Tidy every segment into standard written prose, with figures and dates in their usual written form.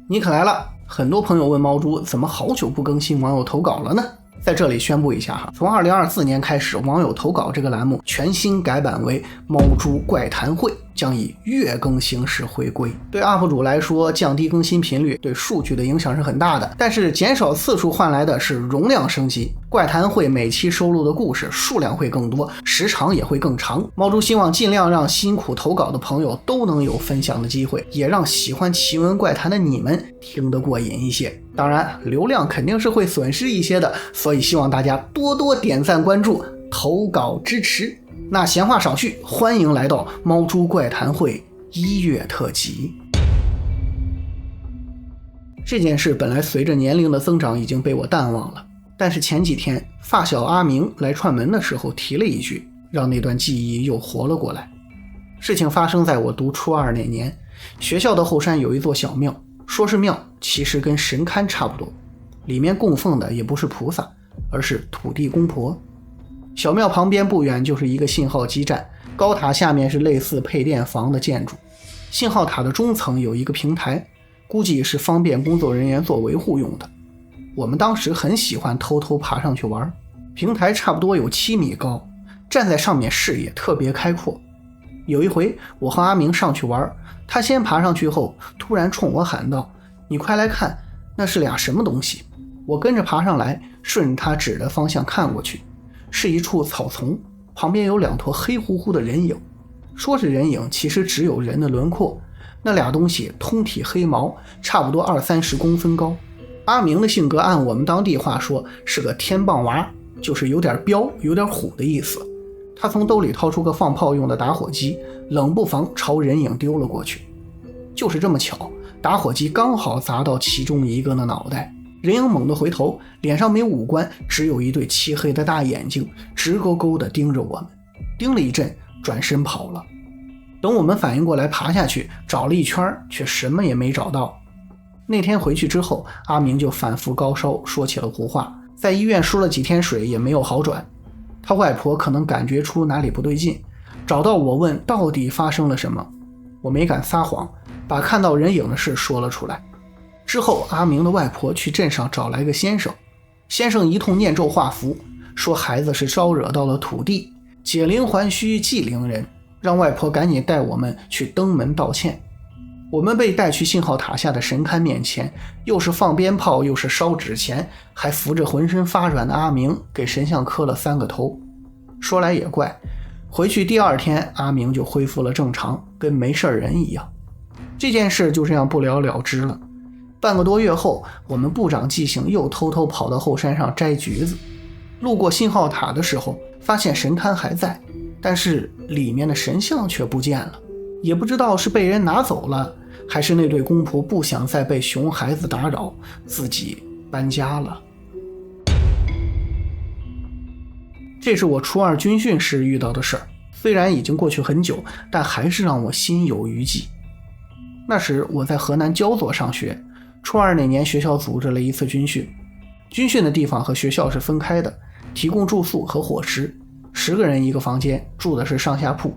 尼克来了，很多朋友问猫猪怎么好久不更新网友投稿了呢？在这里宣布一下哈，从2024年开始，网友投稿这个栏目全新改版为猫猪怪谈会，将以月更形式回归。对 UP 主来说，降低更新频率对数据的影响是很大的，但是减少次数换来的是容量升级。怪谈会每期收录的故事数量会更多，时长也会更长。猫猪希望尽量让辛苦投稿的朋友都能有分享的机会，也让喜欢奇闻怪谈的你们听得过瘾一些。当然流量肯定是会损失一些的，所以希望大家多多点赞关注，投稿支持。那闲话少叙，欢迎来到猫猪怪谈会1月特辑。这件事本来随着年龄的增长已经被我淡忘了，但是前几天发小阿明来串门的时候提了一句，让那段记忆又活了过来。事情发生在我读初2那年，学校的后山有一座小庙，说是庙，其实跟神龛差不多，里面供奉的也不是菩萨，而是土地公婆。小庙旁边不远就是一个信号基站，高塔下面是类似配电房的建筑，信号塔的中层有一个平台，估计是方便工作人员做维护用的。我们当时很喜欢偷偷爬上去玩，平台差不多有7米高，站在上面视野特别开阔。有一回我和阿明上去玩，他先爬上去后突然冲我喊道：“你快来看，那是俩什么东西？”我跟着爬上来，顺他指的方向看过去，是一处草丛，旁边有2坨黑乎乎的人影。说是人影，其实只有人的轮廓。那俩东西通体黑毛，差不多20-30公分高。阿明的性格按我们当地话说是个天棒娃，就是有点彪有点虎的意思。他从兜里掏出个放炮用的打火机，冷不防朝人影丢了过去。就是这么巧，打火机刚好砸到其中一个的脑袋，人影猛地回头，脸上没五官，只有一对漆黑的大眼睛直勾勾地盯着我们，盯了一阵转身跑了。等我们反应过来爬下去找了一圈，却什么也没找到。那天回去之后，阿明就反复高烧，说起了胡话，在医院输了几天水也没有好转。他外婆可能感觉出哪里不对劲，找到我问到底发生了什么。我没敢撒谎，把看到人影的事说了出来。之后阿明的外婆去镇上找来个先生，先生一通念咒画符，说孩子是招惹到了土地，解铃还须系铃人，让外婆赶紧带我们去登门道歉。我们被带去信号塔下的神龛面前，又是放鞭炮又是烧纸钱，还扶着浑身发软的阿明给神像磕了3个头。说来也怪，回去第2天阿明就恢复了正常，跟没事人一样。这件事就这样不了了之了。半个多月后，我们不长记性又偷偷跑到后山上摘橘子，路过信号塔的时候发现神龛还在，但是里面的神像却不见了，也不知道是被人拿走了，还是那对公婆不想再被熊孩子打扰，自己搬家了。这是我初2军训时遇到的事儿，虽然已经过去很久，但还是让我心有余悸。那时我在河南焦作上学，初2那年学校组织了一次军训，军训的地方和学校是分开的，提供住宿和伙食，10个人一个房间，住的是上下铺。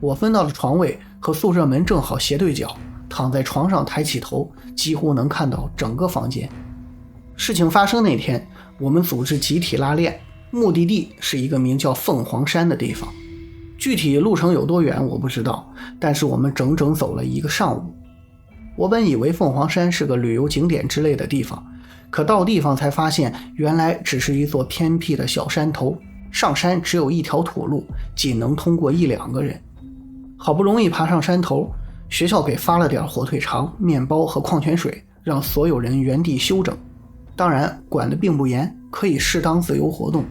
我分到的床位和宿舍门正好斜对角，躺在床上抬起头，几乎能看到整个房间。事情发生那天，我们组织集体拉练，目的地是一个名叫凤凰山的地方，具体路程有多远我不知道，但是我们整整走了1个上午。我本以为凤凰山是个旅游景点之类的地方，可到地方才发现原来只是一座偏僻的小山头，上山只有一条土路，仅能通过1-2个人。好不容易爬上山头，学校给发了点火腿肠、面包和矿泉水，让所有人原地休整。当然管得并不严，可以适当自由活动。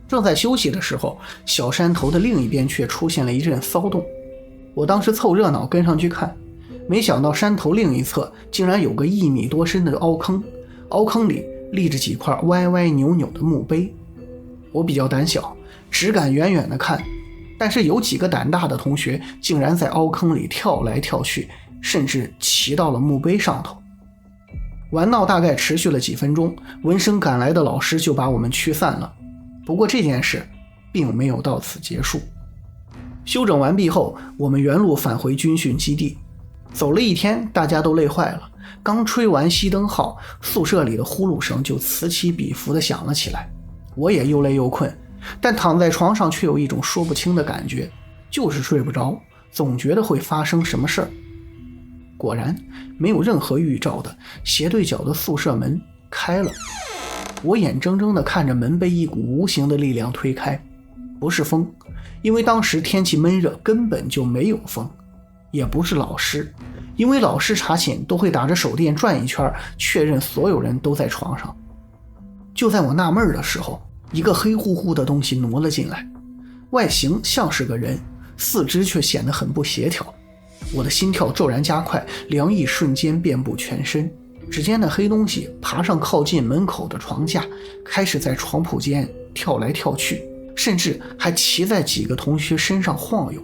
正在休息的时候，小山头的另一边却出现了一阵骚动。我当时凑热闹跟上去看，没想到山头另一侧竟然有个1米多深的凹坑，凹坑里立着几块歪歪扭扭的墓碑。我比较胆小，只敢远远地看，但是有几个胆大的同学竟然在凹坑里跳来跳去，甚至骑到了墓碑上头。玩闹大概持续了几分钟，闻声赶来的老师就把我们驱散了。不过这件事并没有到此结束。休整完毕后，我们原路返回军训基地。走了一天，大家都累坏了，刚吹完熄灯号，宿舍里的呼噜声就此起彼伏地响了起来。我也又累又困，但躺在床上却有一种说不清的感觉，就是睡不着，总觉得会发生什么事儿。果然，没有任何预兆的，斜对角的宿舍门开了。我眼睁睁地看着门被一股无形的力量推开，不是风，因为当时天气闷热，根本就没有风；也不是老师，因为老师查寝都会打着手电转一圈，确认所有人都在床上。就在我纳闷的时候，一个黑乎乎的东西挪了进来，外形像是个人，四肢却显得很不协调。我的心跳骤然加快，凉意瞬间遍布全身。只见那黑东西爬上靠近门口的床架，开始在床铺间跳来跳去，甚至还骑在几个同学身上晃悠。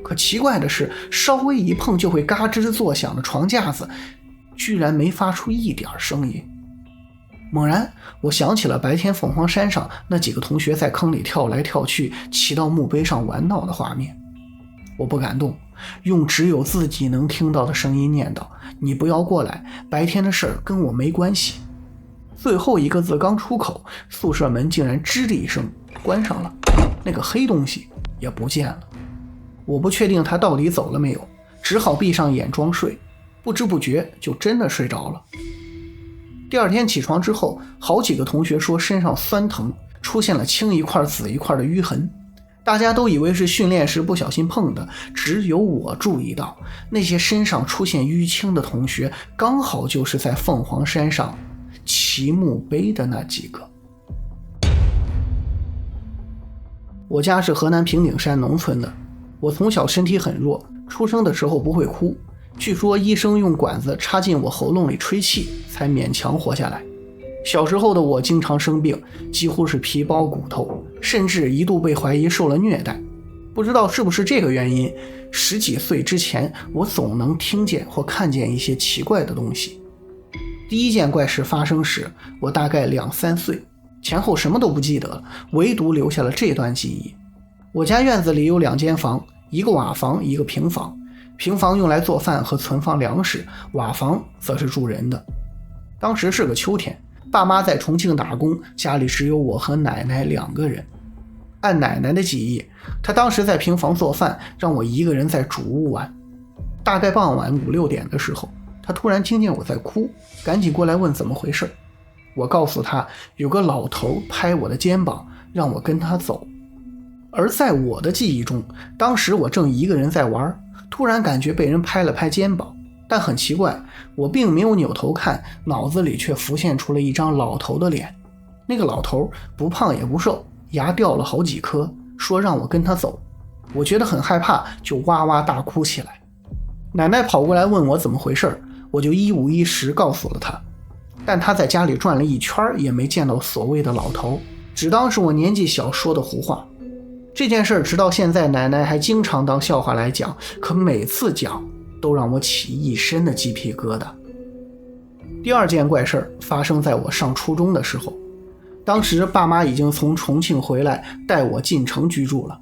可奇怪的是，稍微一碰就会嘎吱作响的床架子居然没发出一点声音。猛然我想起了白天凤凰山上那几个同学在坑里跳来跳去，骑到墓碑上玩闹的画面。我不敢动，用只有自己能听到的声音念叨：你不要过来，白天的事儿跟我没关系。最后一个字刚出口，宿舍门竟然吱的一声关上了，那个黑东西也不见了。我不确定他到底走了没有，只好闭上眼装睡，不知不觉就真的睡着了。第二天起床之后，好几个同学说身上酸疼，出现了青一块紫一块的淤痕。大家都以为是训练时不小心碰的，只有我注意到那些身上出现淤青的同学刚好就是在凤凰山上骑墓碑的那几个。我家是河南平顶山农村的，我从小身体很弱，出生的时候不会哭，据说医生用管子插进我喉咙里吹气才勉强活下来。小时候的我经常生病，几乎是皮包骨头，甚至一度被怀疑受了虐待。不知道是不是这个原因，10几岁之前我总能听见或看见一些奇怪的东西。第一件怪事发生时，我大概2、3岁，前后什么都不记得了，唯独留下了这段记忆。我家院子里有2间房，一个瓦房，一个平房。平房用来做饭和存放粮食，瓦房则是住人的。当时是个秋天，爸妈在重庆打工，家里只有我和奶奶2个人。按奶奶的记忆，她当时在平房做饭，让我一个人在主屋玩。大概傍晚5、6点的时候，她突然听见我在哭，赶紧过来问怎么回事。我告诉她，有个老头拍我的肩膀，让我跟他走。而在我的记忆中，当时我正一个人在玩，突然感觉被人拍了拍肩膀。但很奇怪，我并没有扭头看，脑子里却浮现出了一张老头的脸。那个老头不胖也不瘦，牙掉了好几颗，说让我跟他走。我觉得很害怕，就哇哇大哭起来。奶奶跑过来问我怎么回事，我就一五一十告诉了她。但她在家里转了一圈也没见到所谓的老头，只当是我年纪小说的胡话。这件事直到现在奶奶还经常当笑话来讲，可每次讲都让我起一身的鸡皮疙瘩。第二件怪事发生在我上初中的时候，当时爸妈已经从重庆回来，带我进城居住了。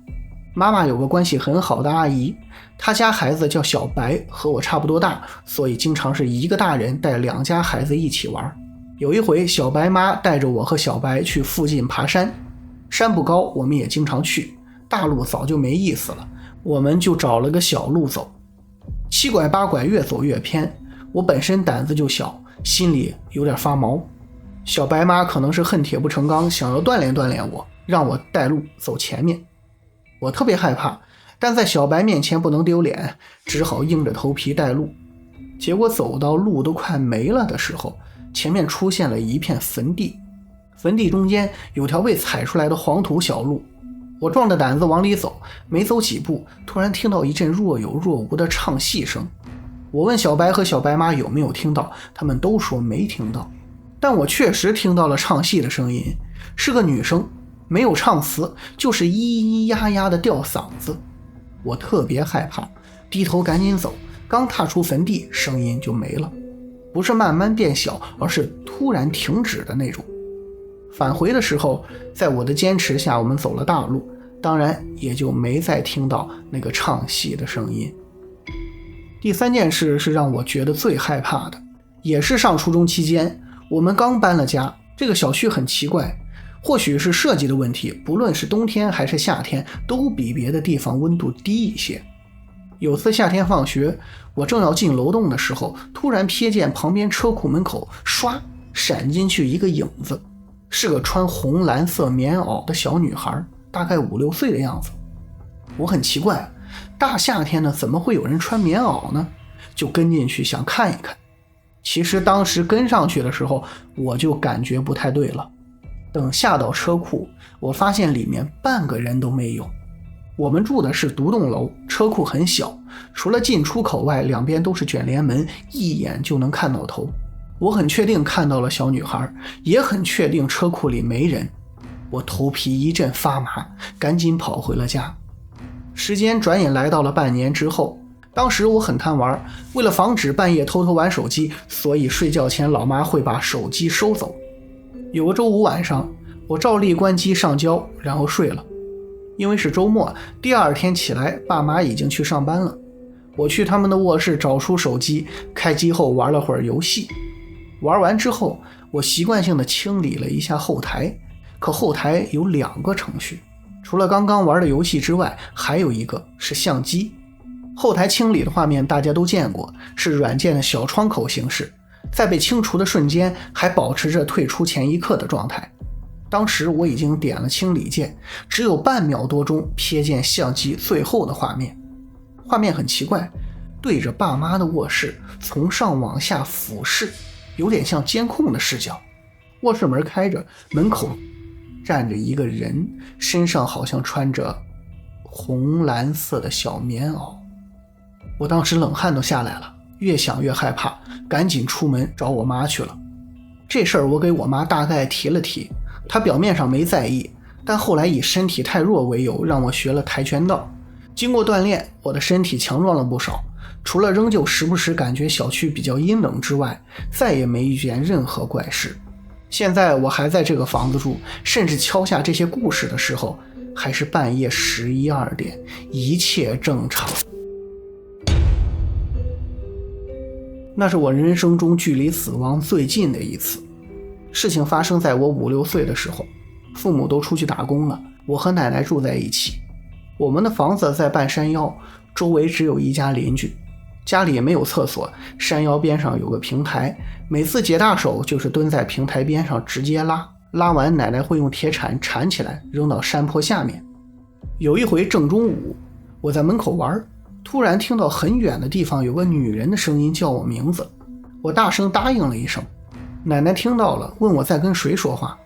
妈妈有个关系很好的阿姨，她家孩子叫小白，和我差不多大，所以经常是一个大人带2家孩子一起玩。有一回，小白妈带着我和小白去附近爬山，山不高，我们也经常去，大路早就没意思了，我们就找了个小路走。7拐8拐越走越偏，我本身胆子就小，心里有点发毛。小白妈可能是恨铁不成钢，想要锻炼锻炼我，让我带路走前面。我特别害怕，但在小白面前不能丢脸，只好硬着头皮带路。结果走到路都快没了的时候，前面出现了一片坟地，坟地中间有条被踩出来的黄土小路。我壮着胆子往里走，没走几步，突然听到一阵若有若无的唱戏声。我问小白和小白妈有没有听到，他们都说没听到。但我确实听到了唱戏的声音，是个女生，没有唱词，就是咿咿呀呀的吊嗓子。我特别害怕，低头赶紧走，刚踏出坟地，声音就没了，不是慢慢变小，而是突然停止的那种。返回的时候，在我的坚持下，我们走了大路，当然也就没再听到那个唱戏的声音。第3件事是让我觉得最害怕的，也是上初中期间，我们刚搬了家，这个小区很奇怪，或许是设计的问题，不论是冬天还是夏天，都比别的地方温度低一些。有次夏天放学，我正要进楼栋的时候，突然瞥见旁边车库门口唰闪进去一个影子，是个穿红蓝色棉袄的小女孩，大概5、6岁的样子。我很奇怪，大夏天的怎么会有人穿棉袄呢？就跟进去想看一看。其实当时跟上去的时候，我就感觉不太对了。等下到车库，我发现里面半个人都没有。我们住的是独栋楼，车库很小，除了进出口外，两边都是卷帘门，一眼就能看到头。我很确定看到了小女孩，也很确定车库里没人。我头皮一阵发麻，赶紧跑回了家。时间转眼来到了半年之后，当时我很贪玩，为了防止半夜偷偷玩手机，所以睡觉前老妈会把手机收走。有个周五晚上，我照例关机上交，然后睡了。因为是周末，第2天起来，爸妈已经去上班了。我去他们的卧室找出手机，开机后玩了会儿游戏。玩完之后，我习惯性的清理了一下后台，可后台有2个程序，除了刚刚玩的游戏之外，还有一个是相机。后台清理的画面大家都见过，是软件的小窗口形式，在被清除的瞬间还保持着退出前一刻的状态。当时我已经点了清理键，只有半秒多钟瞥见相机最后的画面。画面很奇怪，对着爸妈的卧室从上往下俯视，有点像监控的视角。卧室门开着，门口站着一个人，身上好像穿着红蓝色的小棉袄。我当时冷汗都下来了，越想越害怕，赶紧出门找我妈去了。这事儿我给我妈大概提了提，她表面上没在意，但后来以身体太弱为由让我学了跆拳道。经过锻炼，我的身体强壮了不少，除了仍旧时不时感觉小区比较阴冷之外，再也没遇见任何怪事。现在我还在这个房子住，甚至敲下这些故事的时候，还是半夜11、2点，一切正常。那是我人生中距离死亡最近的一次。事情发生在我5、6岁的时候，父母都出去打工了，我和奶奶住在一起。我们的房子在半山腰，周围只有一家邻居，家里也没有厕所，山腰边上有个平台，每次解大手就是蹲在平台边上直接拉，拉完奶奶会用铁铲铲起来扔到山坡下面。有一回正中午，我在门口玩，突然听到很远的地方有个女人的声音叫我名字，我大声答应了一声。奶奶听到了，问我在跟谁说话，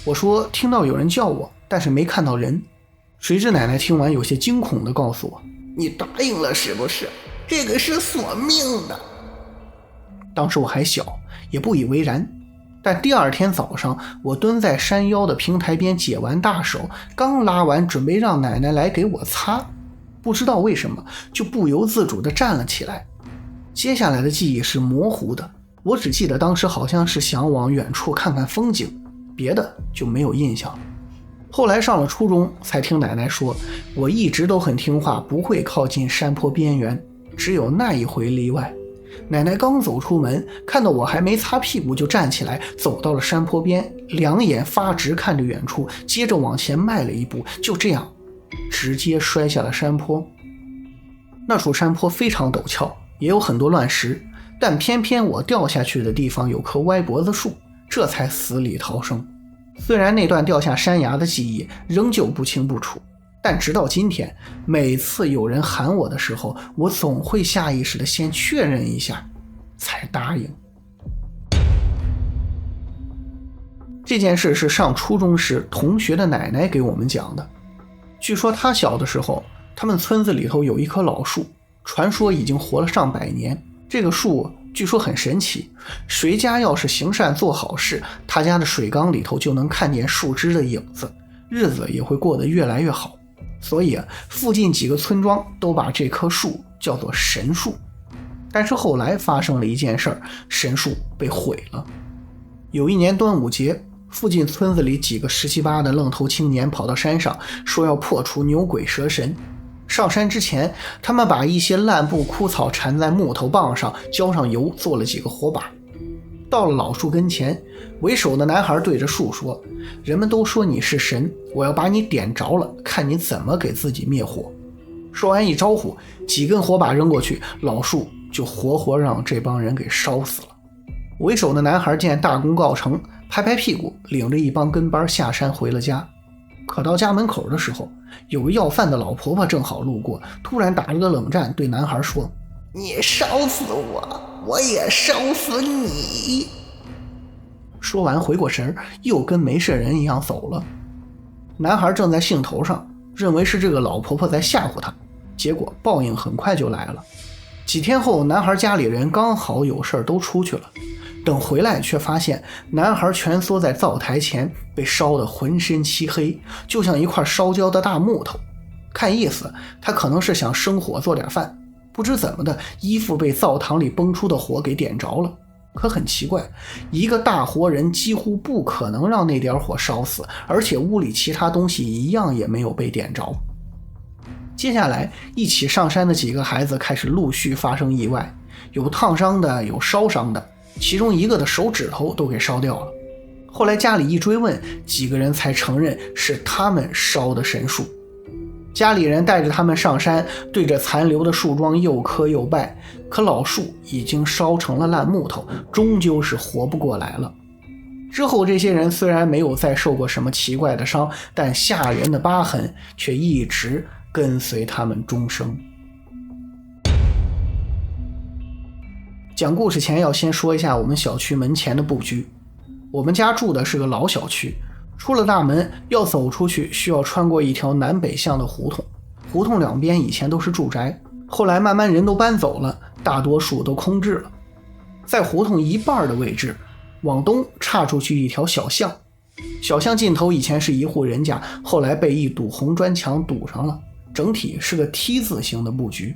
我说听到有人叫我，但是没看到人。谁知奶奶听完有些惊恐地告诉我，你答应了是不是？这个是索命的。当时我还小，也不以为然。但第2天早上，我蹲在山腰的平台边解完大手，刚拉完准备让奶奶来给我擦，不知道为什么就不由自主地站了起来。接下来的记忆是模糊的，我只记得当时好像是想往远处看看风景，别的就没有印象了。后来上了初中才听奶奶说，我一直都很听话，不会靠近山坡边缘，只有那一回例外。奶奶刚走出门，看到我还没擦屁股就站起来，走到了山坡边，两眼发直看着远处，接着往前迈了一步，就这样直接摔下了山坡。那处山坡非常陡峭，也有很多乱石，但偏偏我掉下去的地方有棵歪脖子树，这才死里逃生。虽然那段掉下山崖的记忆仍旧不清不楚，但直到今天，每次有人喊我的时候，我总会下意识地先确认一下才答应。这件事是上初中时同学的奶奶给我们讲的。据说她小的时候，他们村子里头有一棵老树，传说已经活了上100年。这个树据说很神奇，谁家要是行善做好事，他家的水缸里头就能看见树枝的影子，日子也会过得越来越好。所以附近几个村庄都把这棵树叫做神树。但是后来发生了一件事儿，神树被毁了。有一年端午节，附近村子里几个17、18的愣头青年跑到山上，说要破除牛鬼蛇神。上山之前，他们把一些烂布枯草缠在木头棒上，浇上油，做了几个火把。到了老树跟前，为首的男孩对着树说：“人们都说你是神，我要把你点着了，看你怎么给自己灭火。”说完一招呼，几根火把扔过去，老树就活活让这帮人给烧死了。为首的男孩见大功告成，拍拍屁股，领着一帮跟班下山回了家。可到家门口的时候，有个要饭的老婆婆正好路过，突然打了个冷战，对男孩说：“你烧死我，我也烧死你。”说完回过神，又跟没事人一样走了。男孩正在兴头上，认为是这个老婆婆在吓唬他，结果报应很快就来了。几天后，男孩家里人刚好有事都出去了，等回来却发现男孩蜷缩在灶台前，被烧得浑身漆黑，就像一块烧焦的大木头。看意思他可能是想生火做点饭，不知怎么的，衣服被灶堂里崩出的火给点着了。可很奇怪，一个大活人几乎不可能让那点火烧死，而且屋里其他东西一样也没有被点着。接下来一起上山的几个孩子开始陆续发生意外，有烫伤的，有烧伤的，其中一个的手指头都给烧掉了。后来家里一追问，几个人才承认是他们烧的神树。家里人带着他们上山，对着残留的树桩又磕又拜，可老树已经烧成了烂木头，终究是活不过来了。之后这些人虽然没有再受过什么奇怪的伤，但吓人的疤痕却一直跟随他们终生。讲故事前要先说一下我们小区门前的布局。我们家住的是个老小区，出了大门要走出去需要穿过一条南北向的胡同，胡同两边以前都是住宅，后来慢慢人都搬走了，大多数都空置了。在胡同一半的位置往东岔出去一条小巷，小巷尽头以前是一户人家，后来被一堵红砖墙堵上了，整体是个 T 字形的布局。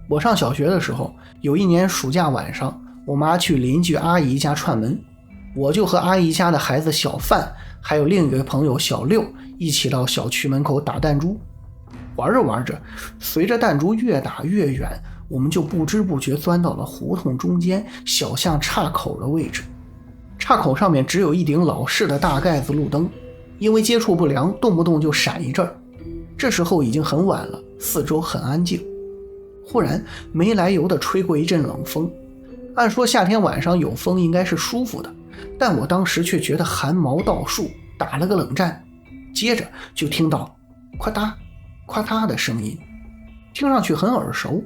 我上小学的时候，有一年暑假晚上，我妈去邻居阿姨家串门，我就和阿姨家的孩子小范还有另一个朋友小六一起到小区门口打弹珠。玩着玩着，随着弹珠越打越远，我们就不知不觉钻到了胡同中间小巷岔口的位置。岔口上面只有一顶老式的大盖子路灯，因为接触不良，动不动就闪一阵儿。这时候已经很晚了，四周很安静。忽然没来由地吹过一阵冷风，按说夏天晚上有风应该是舒服的，但我当时却觉得寒毛倒竖，打了个冷战。接着就听到夸嗒夸嗒的声音，听上去很耳熟。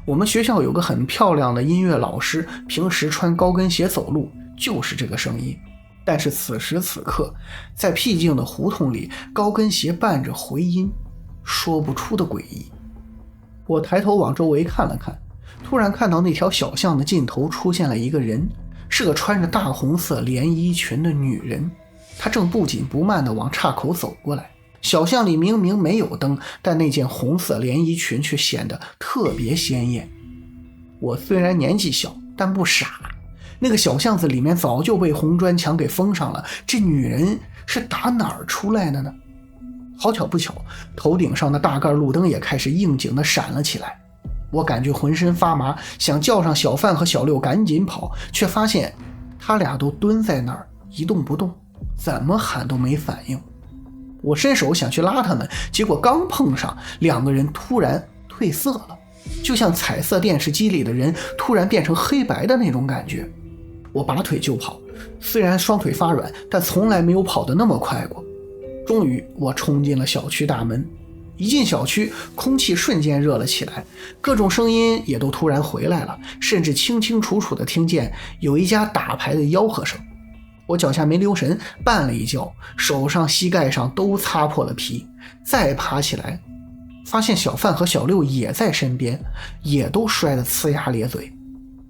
我们学校有个很漂亮的音乐老师，平时穿高跟鞋走路，就是这个声音。但是此时此刻，在僻静的胡同里，高跟鞋伴着回音，说不出的诡异。我抬头往周围看了看，突然看到那条小巷的尽头出现了一个人，是个穿着大红色连衣裙的女人。她正不紧不慢地往岔口走过来。小巷里明明没有灯，但那件红色连衣裙却显得特别鲜艳。我虽然年纪小，但不傻，那个小巷子里面早就被红砖墙给封上了，这女人是打哪儿出来的呢？好巧不巧，头顶上的大盖路灯也开始应景地闪了起来。我感觉浑身发麻，想叫上小范和小六赶紧跑，却发现他俩都蹲在那儿一动不动，怎么喊都没反应。我伸手想去拉他们，结果刚碰上，两个人突然褪色了，就像彩色电视机里的人突然变成黑白的那种感觉。我拔腿就跑，虽然双腿发软，但从来没有跑得那么快过。终于我冲进了小区大门，一进小区，空气瞬间热了起来，各种声音也都突然回来了，甚至清清楚楚地听见有一家打牌的吆喝声。我脚下没留神，绊了一跤，手上膝盖上都擦破了皮，再爬起来，发现小范和小六也在身边，也都摔得呲牙咧嘴。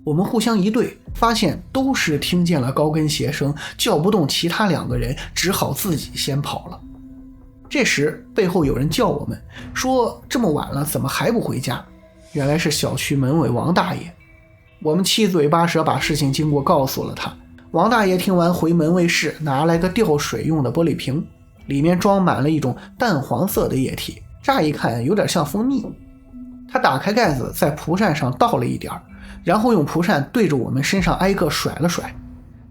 我们互相一对，发现都是听见了高跟鞋声，叫不动其他两个人，只好自己先跑了。这时背后有人叫我们，说这么晚了怎么还不回家？原来是小区门卫王大爷。我们七嘴八舌把事情经过告诉了他。王大爷听完回门卫室拿来个吊水用的玻璃瓶，里面装满了一种淡黄色的液体，乍一看有点像蜂蜜。他打开盖子，在蒲扇上倒了一点，然后用蒲扇对着我们身上挨个甩了甩。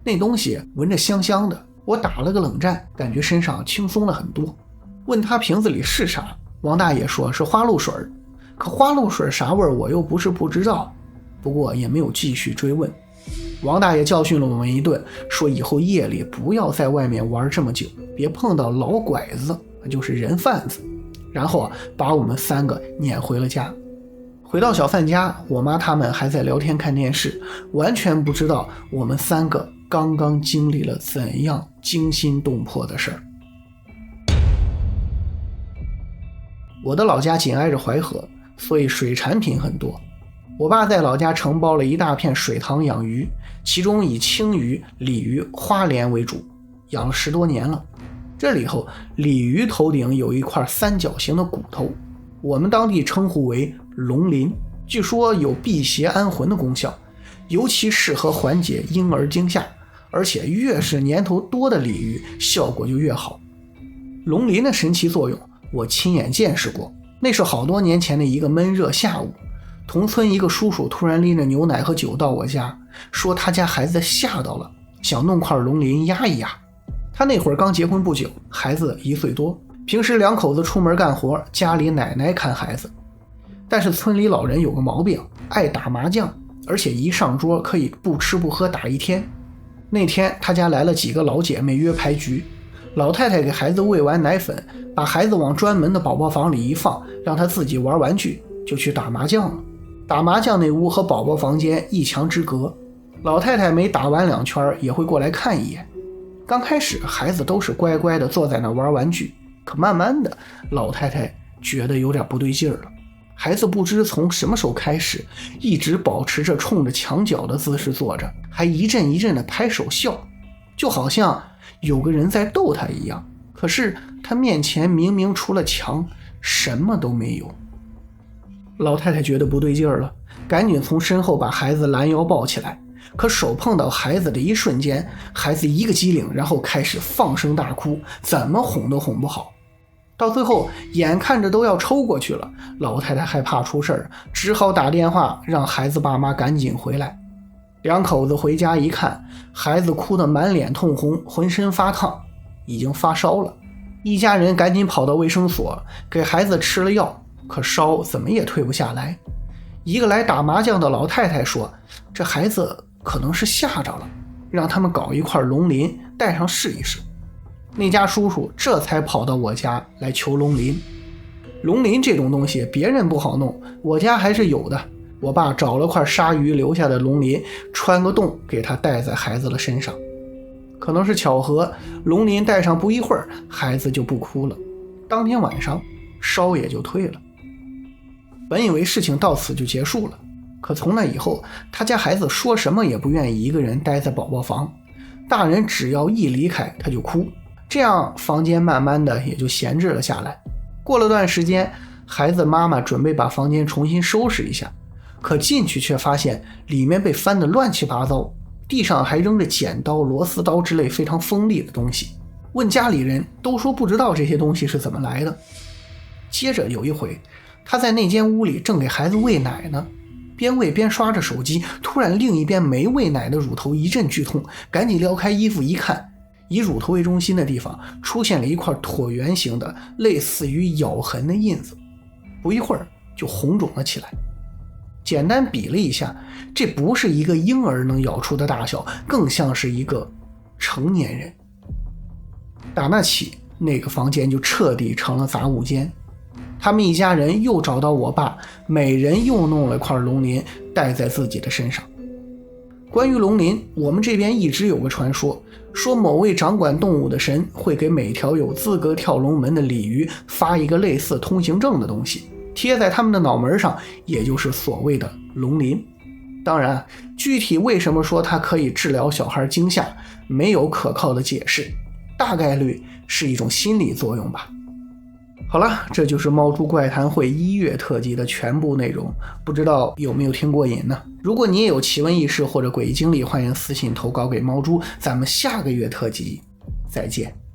那东西闻着香香的，我打了个冷战，感觉身上轻松了很多。问他瓶子里是啥，王大爷说是花露水，可花露水啥味我又不是不知道，不过也没有继续追问。王大爷教训了我们一顿，说以后夜里不要在外面玩这么久，别碰到老拐子，就是人贩子。然后把我们3个撵回了家。回到小范家，我妈他们还在聊天看电视，完全不知道我们3个刚刚经历了怎样惊心动魄的事儿。我的老家紧挨着淮河，所以水产品很多。我爸在老家承包了一大片水塘养鱼，其中以青鱼、鲤鱼、花鲢为主，养了10多年了。这里头鲤鱼头顶有一块三角形的骨头，我们当地称呼为龙鳞，据说有辟邪安魂的功效，尤其适合缓解婴儿惊吓，而且越是年头多的鲤鱼效果就越好。龙鳞的神奇作用我亲眼见识过，那是好多年前的一个闷热下午，同村一个叔叔突然拎着牛奶和酒到我家，说他家孩子吓到了，想弄块龙鳞压一压。他那会儿刚结婚不久，孩子1岁多，平时2口子出门干活，家里奶奶看孩子。但是村里老人有个毛病，爱打麻将，而且一上桌可以不吃不喝打1天。那天他家来了几个老姐妹约牌局，老太太给孩子喂完奶粉，把孩子往专门的宝宝房里一放，让他自己玩玩具，就去打麻将了。打麻将那屋和宝宝房间1墙之隔，老太太每打完2圈也会过来看一眼。刚开始孩子都是乖乖的坐在那玩玩具，可慢慢的老太太觉得有点不对劲了。孩子不知从什么时候开始，一直保持着冲着墙角的姿势坐着，还一阵一阵的拍手笑，就好像有个人在逗他一样。可是他面前明明除了墙什么都没有。老太太觉得不对劲了，赶紧从身后把孩子拦腰抱起来，可手碰到孩子的一瞬间，孩子一个机灵，然后开始放声大哭，怎么哄都哄不好。到最后眼看着都要抽过去了，老太太害怕出事儿，只好打电话让孩子爸妈赶紧回来。2口子回家一看，孩子哭得满脸通红，浑身发烫，已经发烧了。一家人赶紧跑到卫生所给孩子吃了药，可烧怎么也退不下来。一个来打麻将的老太太说，这孩子可能是吓着了，让他们搞一块龙鳞带上试一试。那家叔叔这才跑到我家来求龙鳞。龙鳞这种东西别人不好弄，我家还是有的。我爸找了块鲨鱼留下的龙鳞，穿个洞给他戴在孩子的身上。可能是巧合，龙鳞戴上不一会儿，孩子就不哭了。当天晚上烧也就退了。本以为事情到此就结束了，可从那以后，他家孩子说什么也不愿意一个人待在宝宝房，大人只要一离开他就哭，这样房间慢慢的也就闲置了下来。过了段时间，孩子妈妈准备把房间重新收拾一下，可进去却发现里面被翻得乱七八糟，地上还扔着剪刀、螺丝刀之类非常锋利的东西。问家里人都说不知道这些东西是怎么来的。接着有一回，他在那间屋里正给孩子喂奶呢，边喂边刷着手机，突然另一边没喂奶的乳头一阵剧痛，赶紧撩开衣服一看，以乳头为中心的地方出现了一块椭圆形的类似于咬痕的印子，不一会儿就红肿了起来。简单比了一下，这不是一个婴儿能咬出的大小，更像是一个成年人。打那起，那个房间就彻底成了杂物间。他们一家人又找到我爸，每人又弄了块龙鳞戴在自己的身上。关于龙鳞，我们这边一直有个传说，说某位掌管动物的神会给每条有资格跳龙门的鲤鱼发一个类似通行证的东西，贴在他们的脑门上，也就是所谓的龙鳞。当然，具体为什么说它可以治疗小孩惊吓，没有可靠的解释，大概率是一种心理作用吧。好了，这就是猫猪怪谈会1月特辑的全部内容，不知道有没有听过瘾呢？如果你也有奇闻异事或者诡异经历，欢迎私信投稿给猫猪，咱们下个月特辑再见。